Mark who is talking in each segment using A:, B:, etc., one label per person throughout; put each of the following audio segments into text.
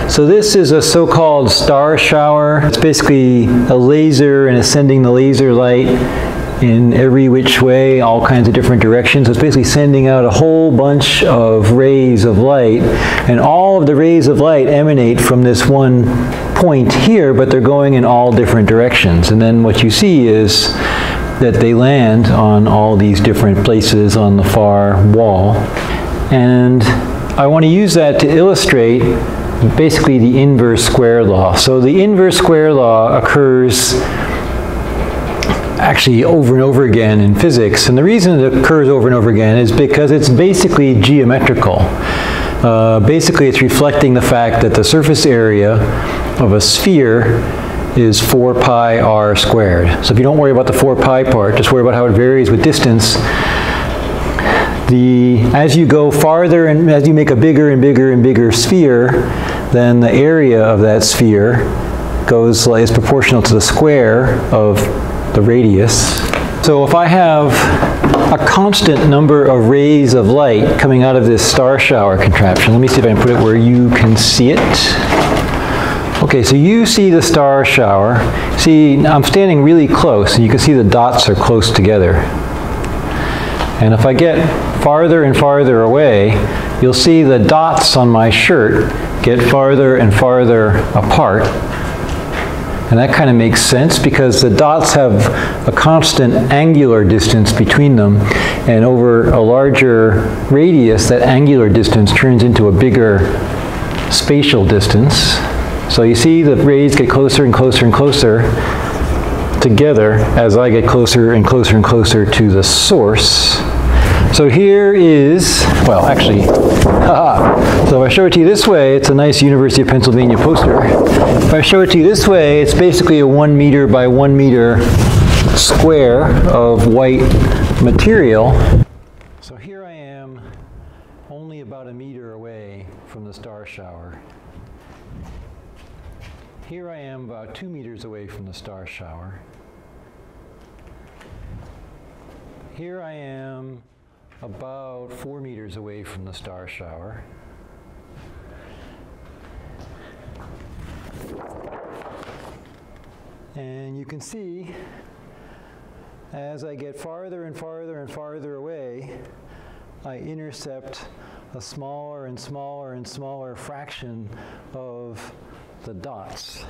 A: So this is a so-called star shower. It's basically a laser and it's sending the laser light in every which way, all kinds of different directions. So it's basically sending out a whole bunch of rays of light, and all of the rays of light emanate from this one point here, but they're going in all different directions. And then what you see is that they land on all these different places on the far wall. And I want to use that to illustrate basically the inverse square law. So the inverse square law occurs actually over and over again in physics, and the reason it occurs over and over again is because it's basically geometrical. Basically it's reflecting the fact that the surface area of a sphere is 4 pi r squared. So if you don't worry about the 4 pi part, just worry about how it varies with distance. As you go farther and as you make a bigger and bigger and bigger sphere, then the area of that sphere is proportional to the square of the radius. So if I have a constant number of rays of light coming out of this star shower contraption, let me see if I can put it where you can see it. Okay, so you see the star shower. See, I'm standing really close, and you can see the dots are close together. And if I get farther and farther away, you'll see the dots on my shirt get farther and farther apart. And that kind of makes sense because the dots have a constant angular distance between them, and over a larger radius, that angular distance turns into a bigger spatial distance. So you see the rays get closer and closer and closer together as I get closer and closer and closer to the source. So here is, well actually, so if I show it to you this way, it's a nice University of Pennsylvania poster. If I show it to you this way, it's basically a 1 meter by 1 meter square of white material. So here I am, only about a meter away from the star shower. Here I am about 2 meters away from the star shower. Here I am about 4 meters away from the star shower. And you can see as I get farther and farther and farther away, I intercept a smaller and smaller and smaller fraction of the dots.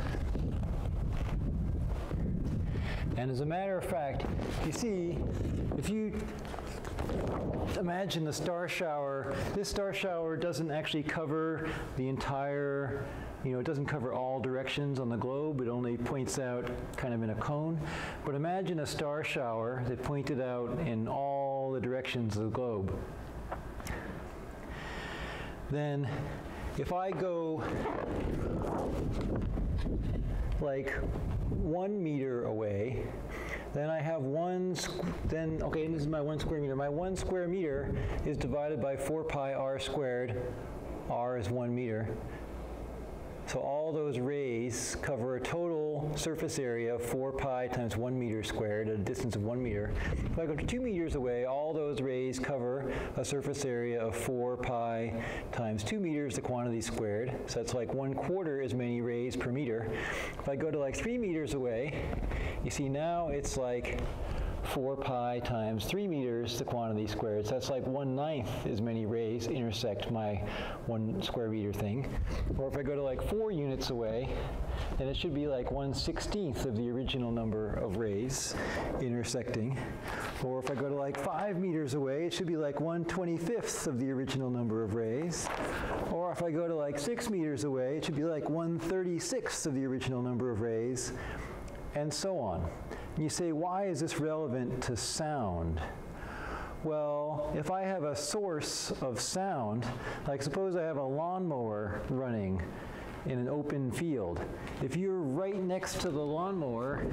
A: And as a matter of fact, you see, if you imagine the star shower, this star shower doesn't actually cover the entire, it doesn't cover all directions on the globe. It only points out kind of in a cone. But imagine a star shower that pointed out in all the directions of the globe. Then if I go like 1 meter away, then I have okay, this is my 1 square meter. My 1 square meter is divided by 4 pi r squared. R is 1 meter. So all those rays cover a total surface area of 4 pi times 1 meter squared at a distance of 1 meter. If I go 2 meters away, all those rays cover a surface area of 4 pi times 2 meters, the quantity squared. So that's like 1/4 as many rays per meter. If I go to like 3 meters away, you see now it's like 4 pi times 3 meters, the quantity squared. So that's like 1/9 as many rays intersect my 1 square meter thing. Or if I go to like 4 units away, then it should be like 1/16 of the original number of rays intersecting. Or if I go to like 5 meters away, it should be like 1/25 of the original number of rays. Or if I go to like 6 meters away, it should be like 1/36 of the original number of rays, and so on. And you say, why is this relevant to sound? Well, if I have a source of sound, like suppose I have a lawnmower running in an open field. If you're right next to the lawnmower,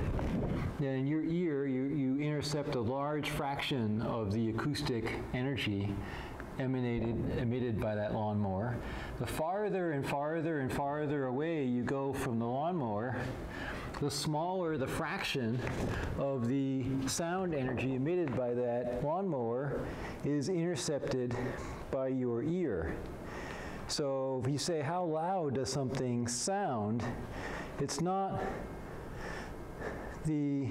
A: then in your ear, you intercept a large fraction of the acoustic energy emitted by that lawnmower. The farther and farther and farther away you go from the lawnmower, the smaller the fraction of the sound energy emitted by that lawnmower is intercepted by your ear. So if you say, how loud does something sound? It's not the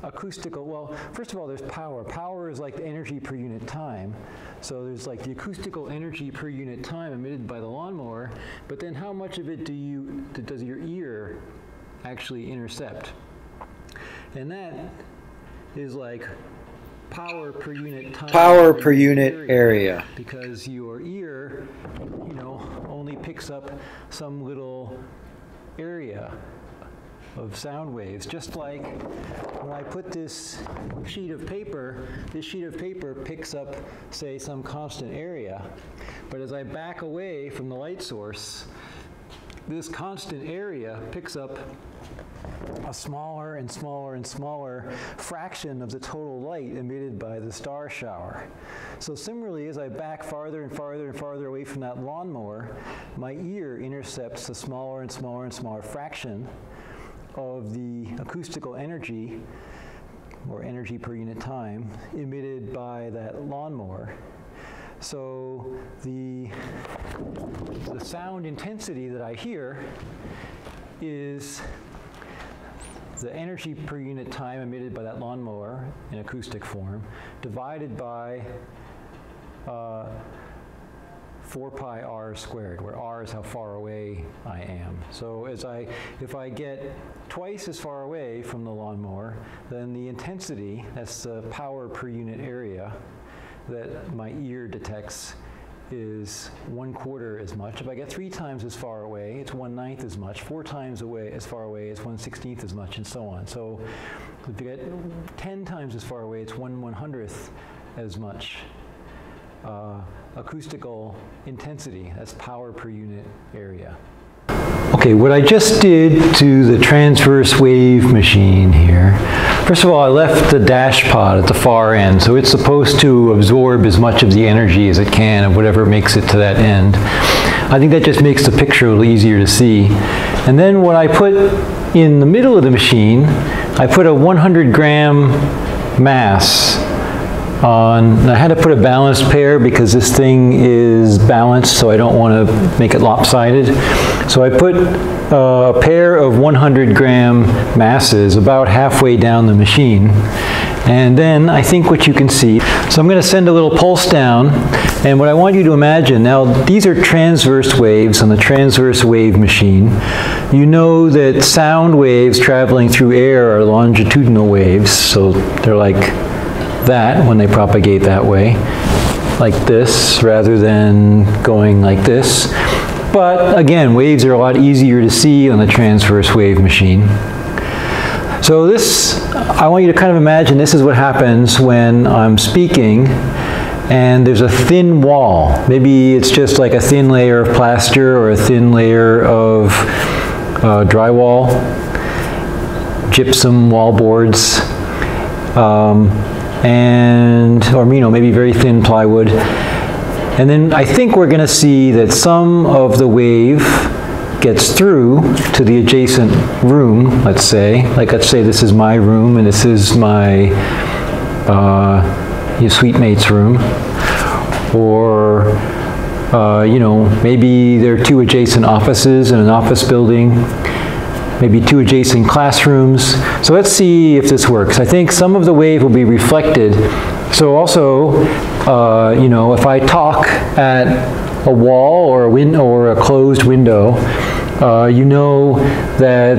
A: acoustical, well, first of all, there's power. Power is like the energy per unit time. So there's like the acoustical energy per unit time emitted by the lawnmower, but then how much of it does your ear actually intercept? And that is like power per unit time.
B: Power per unit area.
A: Because your ear, you know, only picks up some little area of sound waves. Just like when I put this sheet of paper picks up, say, some constant area. But as I back away from the light source, this constant area picks up a smaller and smaller and smaller fraction of the total light emitted by the star shower. So similarly, as I back farther and farther and farther away from that lawnmower, my ear intercepts a smaller and smaller and smaller fraction of the acoustical energy, or energy per unit time, emitted by that lawnmower. So the sound intensity that I hear is the energy per unit time emitted by that lawnmower in acoustic form divided by 4 pi r squared, where r is how far away I am. So if I get twice as far away from the lawnmower, then the intensity, that's the power per unit area that my ear detects, is 1/4 as much. If I get 3 times as far away, it's 1/9 as much. 4 times as far away is 1/16 as much, and so on. So if you get 10 times as far away, it's 1/100th as much acoustical intensity. That's power per unit area. Okay, what I just did to the transverse wave machine here, first of all, I left the dash pod at the far end, so it's supposed to absorb as much of the energy as it can of whatever makes it to that end. I think that just makes the picture a little easier to see. And then what I put in the middle of the machine, I put a 100-gram mass on. And I had to put a balanced pair because this thing is balanced, so I don't want to make it lopsided. So I put a pair of 100-gram masses about halfway down the machine. And then I think what you can see, so I'm going to send a little pulse down, and what I want you to imagine, now these are transverse waves on the transverse wave machine. You know that sound waves traveling through air are longitudinal waves, so they're like that when they propagate that way, like this, rather than going like this. But again, waves are a lot easier to see on the transverse wave machine. So this, I want you to kind of imagine this is what happens when I'm speaking and there's a thin wall. Maybe it's just like a thin layer of plaster or a thin layer of drywall, gypsum wallboards, or maybe very thin plywood. And then I think we're going to see that some of the wave gets through to the adjacent room, let's say. Like, let's say this is my room and this is my suite mate's room. Or, maybe there are 2 adjacent offices in an office building. Maybe 2 adjacent classrooms. So let's see if this works. I think some of the wave will be reflected. So also, if I talk at a wall or a window or a closed window, you know that,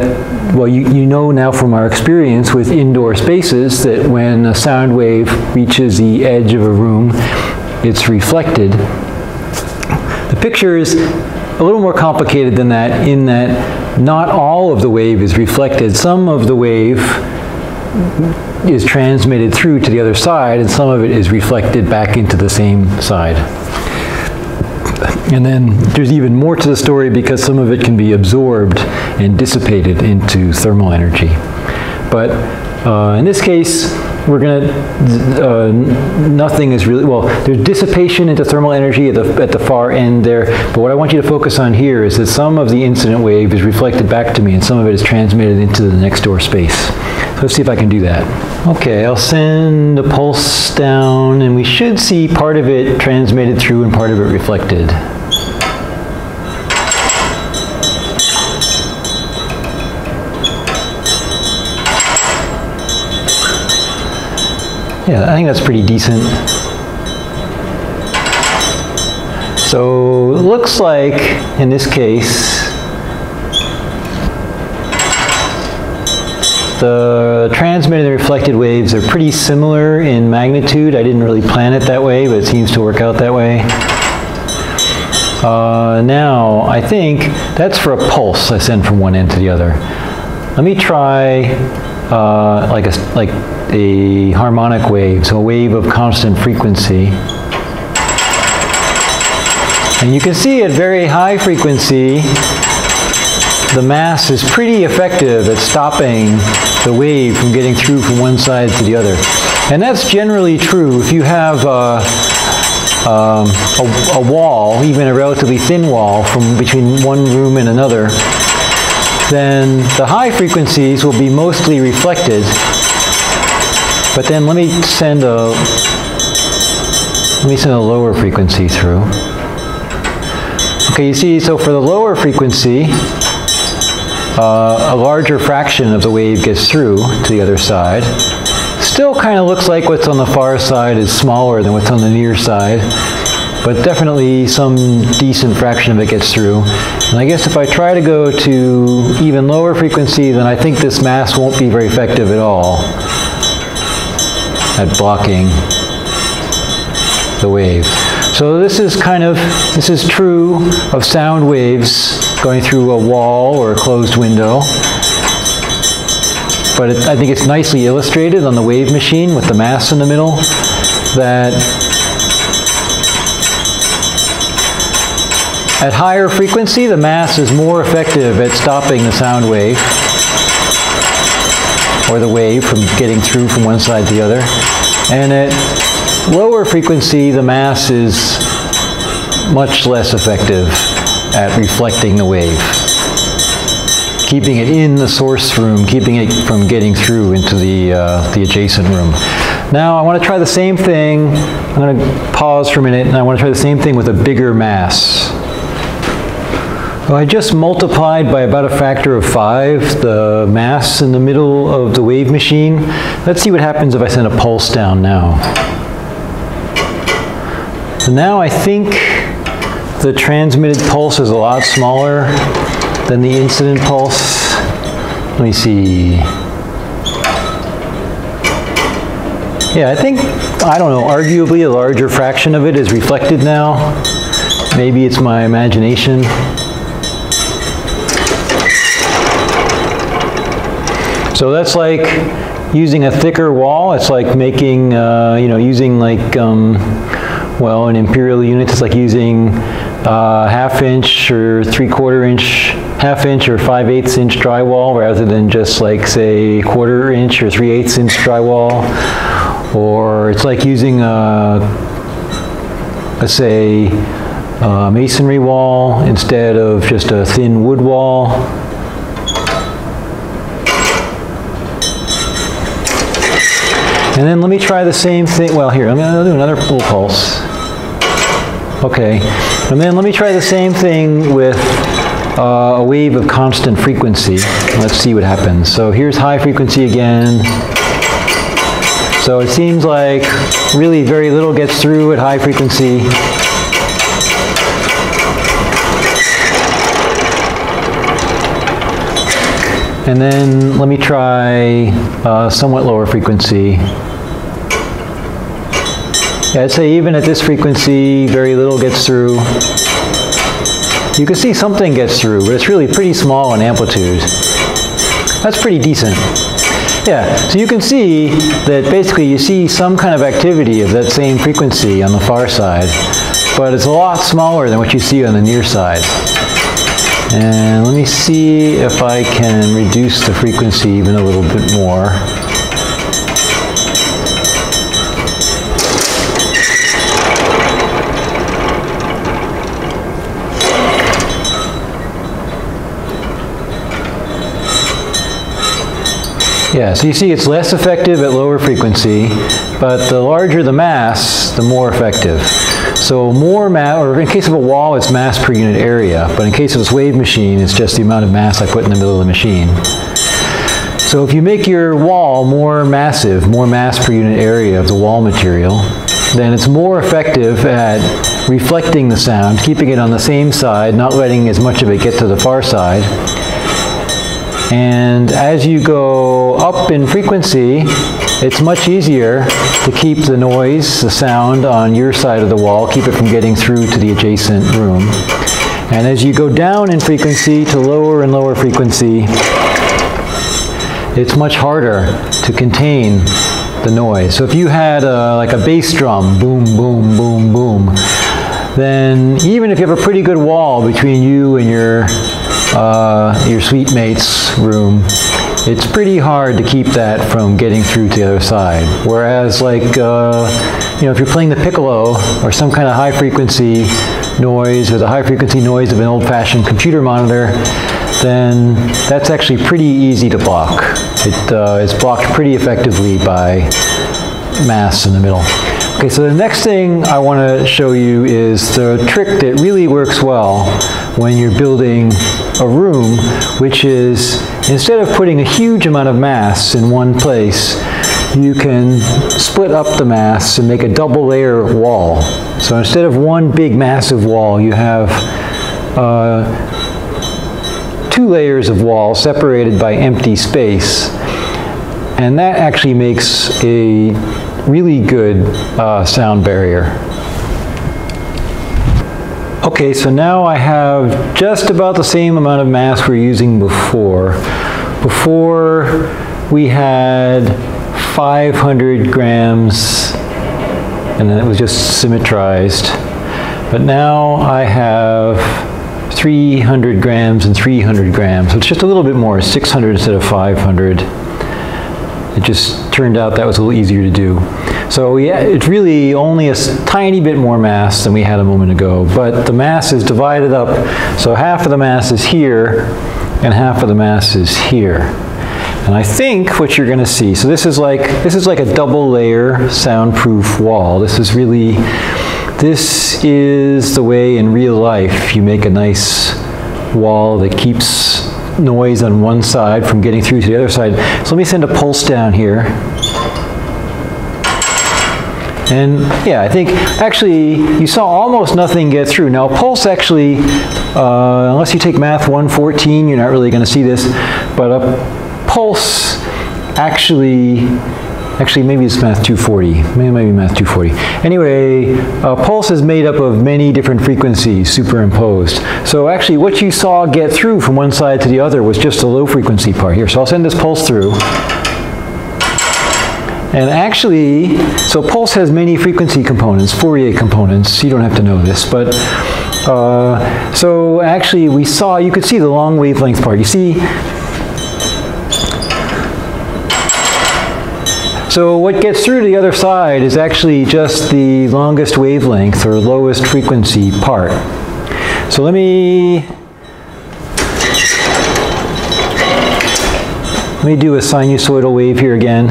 A: well, you know now from our experience with indoor spaces that when a sound wave reaches the edge of a room, it's reflected. The picture is a little more complicated than that, in that not all of the wave is reflected. Some of the wave is transmitted through to the other side, and some of it is reflected back into the same side. And then there's even more to the story because some of it can be absorbed and dissipated into thermal energy. But in this case, we're going to, nothing is really, well, there's dissipation into thermal energy at the far end there, but what I want you to focus on here is that some of the incident wave is reflected back to me and some of it is transmitted into the next door space. So let's see if I can do that. Okay, I'll send a pulse down and we should see part of it transmitted through and part of it reflected. Yeah, I think that's pretty decent. So it looks like, in this case, the transmitted and reflected waves are pretty similar in magnitude. I didn't really plan it that way, but it seems to work out that way. Now, I think that's for a pulse I send from one end to the other. Let me try like a harmonic wave, so a wave of constant frequency. And you can see at very high frequency, the mass is pretty effective at stopping the wave from getting through from one side to the other. And that's generally true. If you have a wall, even a relatively thin wall from between one room and another, then the high frequencies will be mostly reflected. But then let me send a lower frequency through. Okay, you see, so for the lower frequency, a larger fraction of the wave gets through to the other side. Still kind of looks like what's on the far side is smaller than what's on the near side, but definitely some decent fraction of it gets through. And I guess if I try to go to even lower frequency, then I think this mass won't be very effective at all at blocking the wave. So this is true of sound waves going through a wall or a closed window. But I think it's nicely illustrated on the wave machine with the mass in the middle, that at higher frequency, the mass is more effective at stopping the sound wave, or the wave from getting through from one side to the other. And at lower frequency, the mass is much less effective at reflecting the wave, keeping it in the source room, keeping it from getting through into the adjacent room. Now I want to try the same thing. I'm going to pause for a minute, and I want to try the same thing with a bigger mass. Well, I just multiplied by about a factor of 5 the mass in the middle of the wave machine. Let's see what happens if I send a pulse down now. So now I think the transmitted pulse is a lot smaller than the incident pulse. Let me see. Yeah, I think, I don't know, arguably a larger fraction of it is reflected now. Maybe it's my imagination. So that's like using a thicker wall. It's like making, using like, well, in imperial units, it's like using half-inch or 3/4-inch, half-inch or 5/8 inch drywall rather than just like, say, 1/4 inch or 3/8 inch drywall. Or it's like using let's say, a masonry wall instead of just a thin wood wall. And then let me try the same thing. Well, here, I'm going to do another full pulse. Okay. And then let me try the same thing with a wave of constant frequency. Let's see what happens. So here's high frequency again. So it seems like really very little gets through at high frequency. And then let me try somewhat lower frequency. Yeah, I'd say even at this frequency, very little gets through. You can see something gets through, but it's really pretty small in amplitude. That's pretty decent. Yeah, so you can see that basically you see some kind of activity of that same frequency on the far side, but it's a lot smaller than what you see on the near side. And let me see if I can reduce the frequency even a little bit more. Yeah, so you see it's less effective at lower frequency, but the larger the mass, the more effective. So more mass, or in case of a wall, it's mass per unit area, but in case of this wave machine, it's just the amount of mass I put in the middle of the machine. So if you make your wall more massive, more mass per unit area of the wall material, then it's more effective at reflecting the sound, keeping it on the same side, not letting as much of it get to the far side. And as you go up in frequency, it's much easier to keep the noise, the sound on your side of the wall, keep it from getting through to the adjacent room. And as you go down in frequency to lower and lower frequency, it's much harder to contain the noise. So if you had like a bass drum, boom, boom, boom, boom, then even if you have a pretty good wall between you and your suite mate's room, it's pretty hard to keep that from getting through to the other side. Whereas like, you know, if you're playing the piccolo or some kind of high frequency noise or the high frequency noise of an old-fashioned computer monitor, then that's actually pretty easy to block. It is blocked pretty effectively by mass in the middle. Okay, so the next thing I want to show you is the trick that really works well when you're building a room, which is instead of putting a huge amount of mass in one place, you can split up the mass and make a double layer wall. So instead of one big massive wall, you have 2 layers of wall separated by empty space, and that actually makes a really good sound barrier. Okay, so now I have just about the same amount of mass we were using before. Before we had 500 grams and then it was just symmetrized, but now I have 300 grams and 300 grams. So it's just a little bit more, 600 instead of 500. It just turned out that was a little easier to do. So yeah, it's really only a tiny bit more mass than we had a moment ago, but the mass is divided up. So half of the mass is here and half of the mass is here. And I think what you're going to see, so this is like a double layer soundproof wall. This is the way in real life you make a nice wall that keeps noise on one side from getting through to the other side. So let me send a pulse down here. And yeah, I think actually you saw almost nothing get through. Now pulse actually, unless you take math 114, you're not really going to see this, but a pulse actually maybe it's math 240, maybe math 240. Anyway, a pulse is made up of many different frequencies superimposed. So actually what you saw get through from one side to the other was just the low frequency part here. So I'll send this pulse through. And actually, so pulse has many frequency components, Fourier components. You don't have to know this, but so actually you could see the long wavelength part. You see, so what gets through to the other side is actually just the longest wavelength or lowest frequency part. So let me do a sinusoidal wave here again.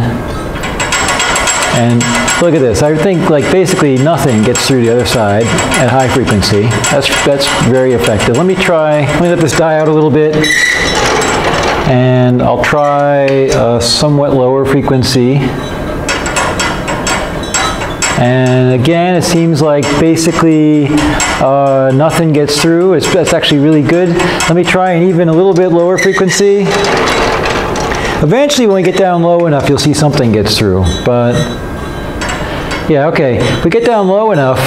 A: And look at this. I think like basically nothing gets through the other side at high frequency. That's very effective. Let me let this die out a little bit. And I'll try a somewhat lower frequency. And again, it seems like basically nothing gets through. That's actually really good. Let me try an even a little bit lower frequency. Eventually, when we get down low enough, you'll see something gets through. But yeah, okay. If we get down low enough,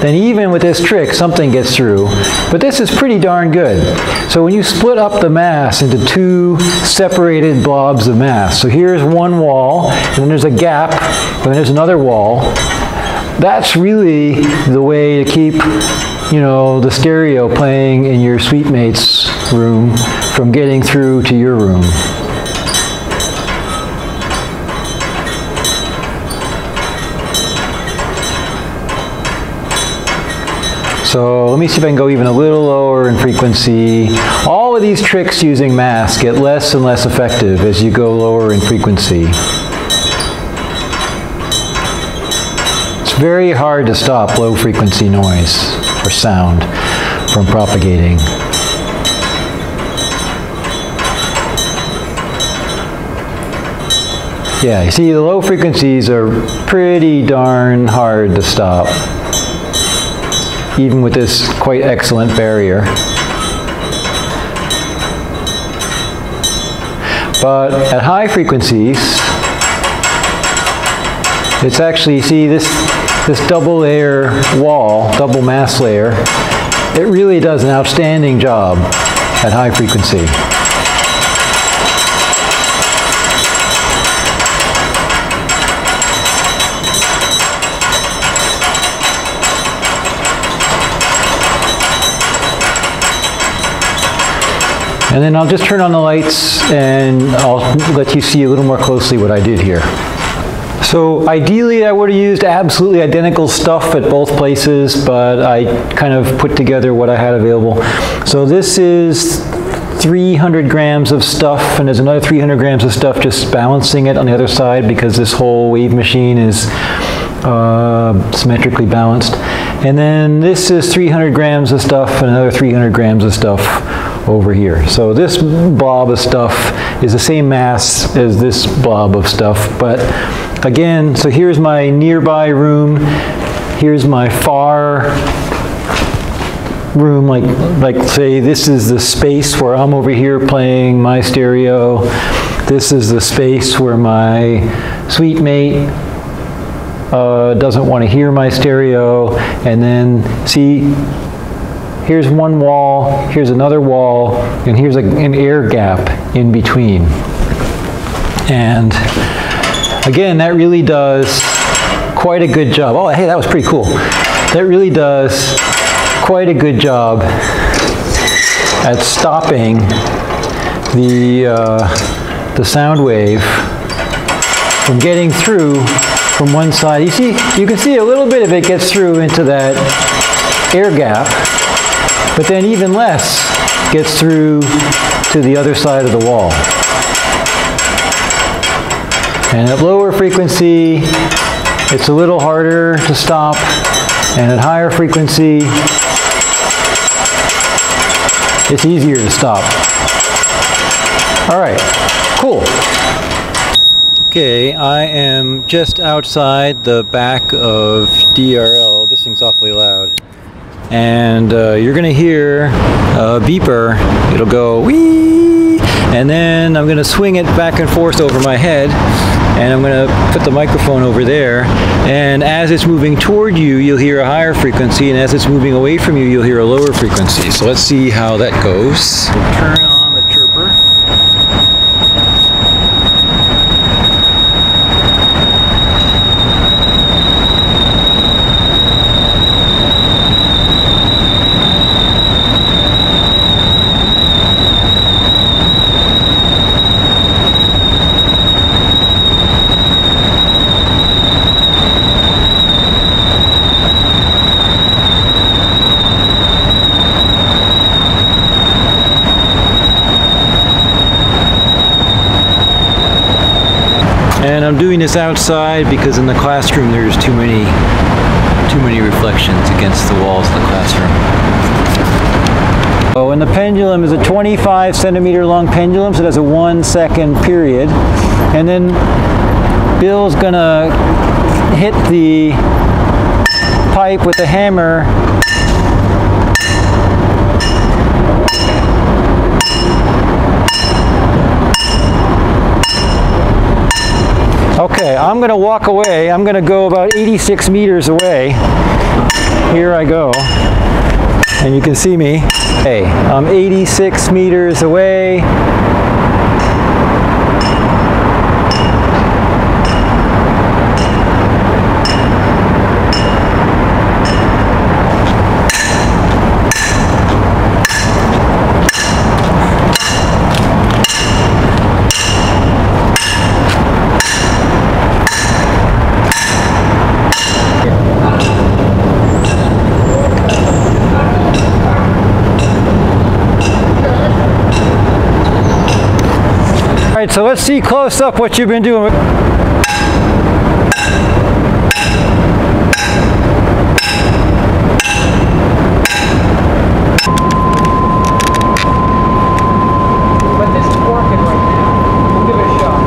A: then even with this trick, something gets through. But this is pretty darn good. So when you split up the mass into 2 separated blobs of mass, so here's one wall, and then there's a gap, and then there's another wall. That's really the way to keep, you know, the stereo playing in your suite mate's room from getting through to your room. So let me see if I can go even a little lower in frequency. All of these tricks using mass get less and less effective as you go lower in frequency. It's very hard to stop low frequency noise or sound from propagating. Yeah, you see the low frequencies are pretty darn hard to stop, even with this quite excellent barrier. But at high frequencies, it's actually, see this double layer wall, double mass layer, it really does an outstanding job at high frequency. And then I'll just turn on the lights and I'll let you see a little more closely what I did here. So ideally I would have used absolutely identical stuff at both places, but I kind of put together what I had available. So this is 300 grams of stuff, and there's another 300 grams of stuff just balancing it on the other side because this whole wave machine is symmetrically balanced. And then this is 300 grams of stuff and another 300 grams of stuff over here. So this blob of stuff is the same mass as this blob of stuff, but again, so here's my nearby room, here's my far room, like say this is the space where I'm over here playing my stereo, this is the space where my suite mate doesn't want to hear my stereo, and then see, here's one wall, here's another wall, and here's an air gap in between. And again, that really does quite a good job. Oh, hey, that was pretty cool. That really does quite a good job at stopping the sound wave from getting through from one side. You can see a little bit of it gets through into that air gap, but then even less gets through to the other side of the wall. And at lower frequency, it's a little harder to stop, and at higher frequency, it's easier to stop. All right, cool. Okay, I am just outside the back of DRL. This thing's awfully loud. And you're gonna hear a beeper. It'll go wee, and then I'm gonna swing it back and forth over my head, and I'm gonna put the microphone over there, and as it's moving toward you, you'll hear a higher frequency, and as it's moving away from you, you'll hear a lower frequency. So let's see how that goes. We'll turn on the chirper. And I'm doing this outside because in the classroom there's too many reflections against the walls of the classroom. Oh, and the pendulum is a 25 centimeter long pendulum, so that's a 1 second period. And then Bill's gonna hit the pipe with a hammer . Okay, I'm going to walk away. I'm going to go about 86 meters away. Here I go. And you can see me. Hey, I'm 86 meters away. So let's see close up what you've been doing. But this is working right now. We'll give it a shot.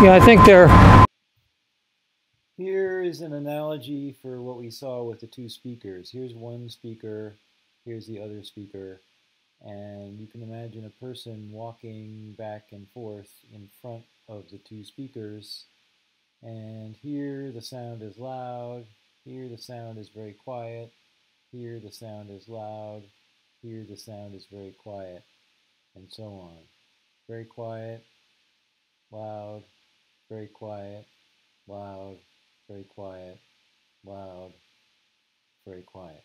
A: Yeah, I think they're...
B: Here is an analogy for what we saw with the two speakers. Here's one speaker, here's the other speaker, and you can imagine a person walking back and forth in front of the two speakers, and here the sound is loud, here the sound is very quiet, here the sound is loud, here the sound is very quiet, and so on. Very quiet, loud, very quiet, loud, very quiet, loud, very quiet.